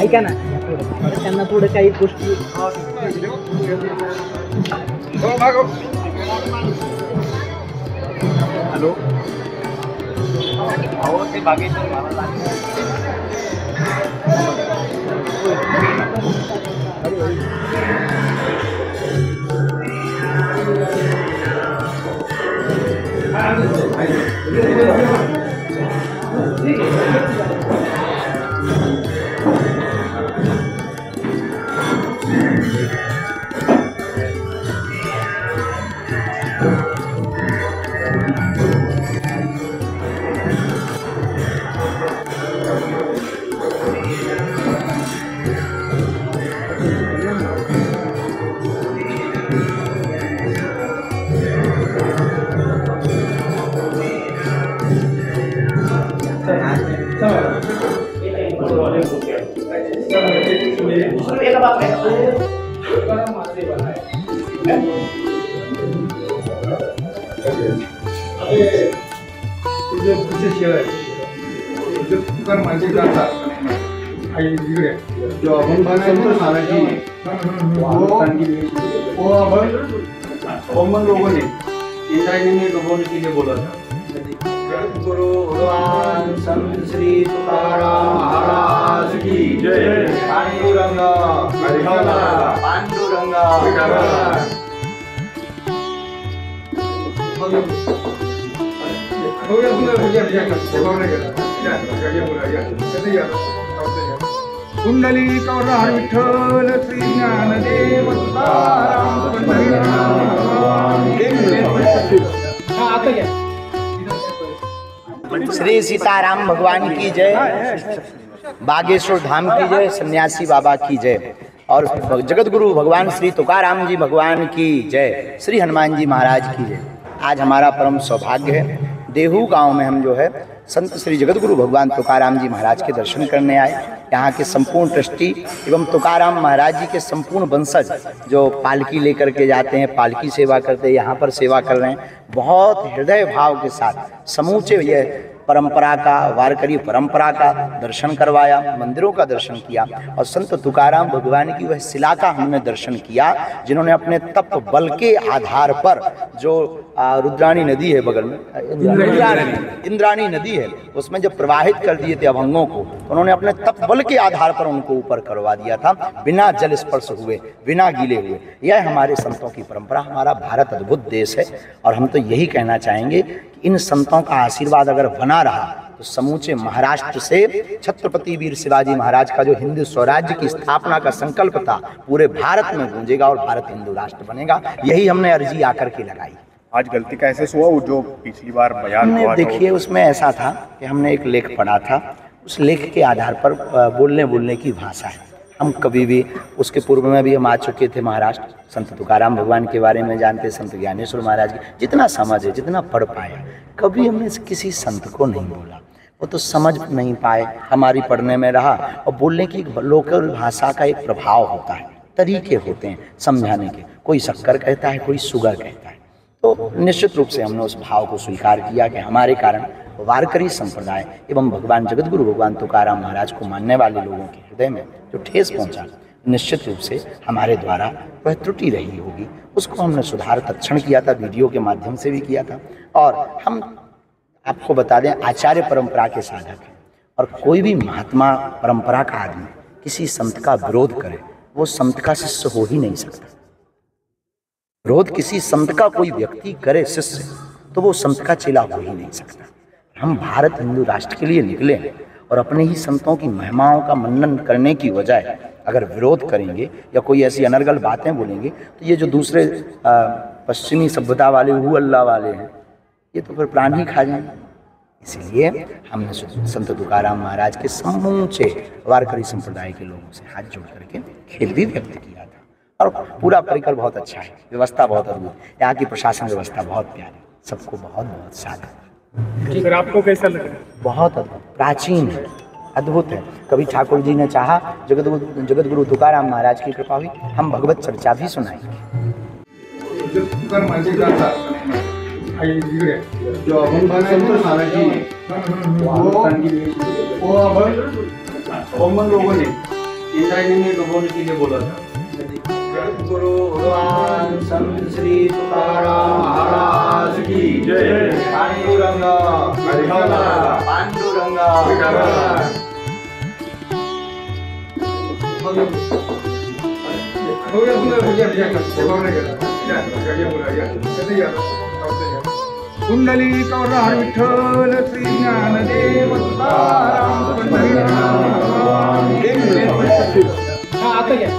ऐका ना, त्यांना थोडं काही गोष्टी हॅलो, अहो ते बागेश्वर महाराज जो अपन संतोष महाराज जी कॉमन लोगों ने इंद्रायणी में डुबोने के लिए बोला था। गुरु भगवान संत श्री तुकाराम महाराज की जय। पांडुरंगा पांडुरंगा कुंडली कौरहर विठ्ठल श्री ज्ञानदेव श्री सीताराम भगवान की जय, बागेश्वर धाम की जय, सन्यासी बाबा की जय और जगत गुरु भगवान श्री तुकाराम जी भगवान की जय, श्री हनुमान जी महाराज की जय। आज हमारा परम सौभाग्य है, देहू गांव में हम जो है संत श्री जगत गुरु भगवान तुकाराम जी महाराज के दर्शन करने आए। यहाँ के संपूर्ण ट्रस्टी एवं तुकाराम महाराज जी के संपूर्ण वंशज जो पालकी लेकर के जाते हैं, पालकी सेवा करते हैं, यहाँ पर सेवा कर रहे हैं। बहुत हृदय भाव के साथ समूचे ये परंपरा का, वारकरी परंपरा का दर्शन करवाया, मंदिरों का दर्शन किया और संत तुकाराम भगवान की वह शिला का हमने दर्शन किया जिन्होंने अपने तप बल के आधार पर जो रुद्राणी नदी है बगल में, इंद्राणी नदी है, उसमें जब प्रवाहित कर दिए थे अभंगों को, तो उन्होंने अपने तप बल के आधार पर उनको ऊपर करवा दिया था, बिना जल स्पर्श हुए, बिना गीले हुए। यह हमारे संतों की परंपरा। हमारा भारत अद्भुत देश है और हम तो यही कहना चाहेंगे कि इन संतों का आशीर्वाद अगर बना रहा तो समूचे महाराष्ट्र से छत्रपति वीर शिवाजी महाराज का जो हिंदू स्वराज्य की स्थापना का संकल्प था पूरे भारत में गूंजेगा और भारत हिंदू राष्ट्र बनेगा। यही हमने अर्जी आकर के लगाई। आज गलती का ऐसे हुआ जो पिछली बार बयान हुआ, देखिए उसमें ऐसा था कि हमने एक लेख पढ़ा था, उस लेख के आधार पर बोलने की भाषा है। हम कभी भी, उसके पूर्व में भी हम आ चुके थे महाराष्ट्र, संत तुकाराम भगवान के बारे में जानते, संत ज्ञानेश्वर महाराज की जितना समझ है, जितना पढ़ पाए, कभी हमने किसी संत को नहीं बोला। वो तो समझ नहीं पाए, हमारी पढ़ने में रहा। और बोलने की लोकल भाषा का एक प्रभाव होता है, तरीके होते हैं समझाने के। कोई शक्कर कहता है, कोई शुगर कहता है। तो निश्चित रूप से हमने उस भाव को स्वीकार किया कि हमारे कारण वारकरी संप्रदाय एवं भगवान जगतगुरु भगवान तुकाराम महाराज को मानने वाले लोगों के हृदय में जो ठेस पहुंचा, निश्चित रूप से हमारे द्वारा वह त्रुटि रही होगी। उसको हमने सुधार तत्क्षण किया था, वीडियो के माध्यम से भी किया था। और हम आपको बता दें, आचार्य परंपरा के साधक हैं और कोई भी महात्मा परंपरा का आदमी किसी संत का विरोध करे, वो संत का शिष्य हो ही नहीं सकता। विरोध किसी संत का कोई व्यक्ति करे शिष्य, तो वो संत का चेला हो ही नहीं सकता। हम भारत हिंदू राष्ट्र के लिए निकले हैं और अपने ही संतों की महिमाओं का मनन करने की बजाय अगर विरोध करेंगे या कोई ऐसी अनर्गल बातें बोलेंगे, तो ये जो दूसरे पश्चिमी सभ्यता वाले हु अल्लाह वाले हैं, ये तो फिर प्राण ही खा जाएंगे। इसलिए हमने संत तुकाराम महाराज के समूचे वारकरी संप्रदाय के लोगों से हाथ जोड़ करके खेद भी व्यक्त किया था। और पूरा परिकर बहुत अच्छा है, व्यवस्था बहुत अद्भुत, यहाँ की प्रशासन व्यवस्था बहुत प्यारी, सबको बहुत बहुत साथ। सर आपको कैसा लगा? बहुत अद्भुत, प्राचीन है, अद्भुत है। कभी ठाकुर जी ने चाहा, जगत गुरु तुकाराम महाराज की कृपा हुई, हम भगवत चर्चा भी सुनाएंगे। जो अभंग संतोष महाराज जी वो अभंग कॉमन लोगों ने इंद्रायणी में डुबोने के लिए बोला था। गुरु भगवान संत श्री तुकाराम महाराज की जय। पांडुरंग पांडुरंग कुंडली कौरार विठ्ठल श्री ज्ञानदेव तुकाराम पंढरीनाथ भगवान। हा आता घ्या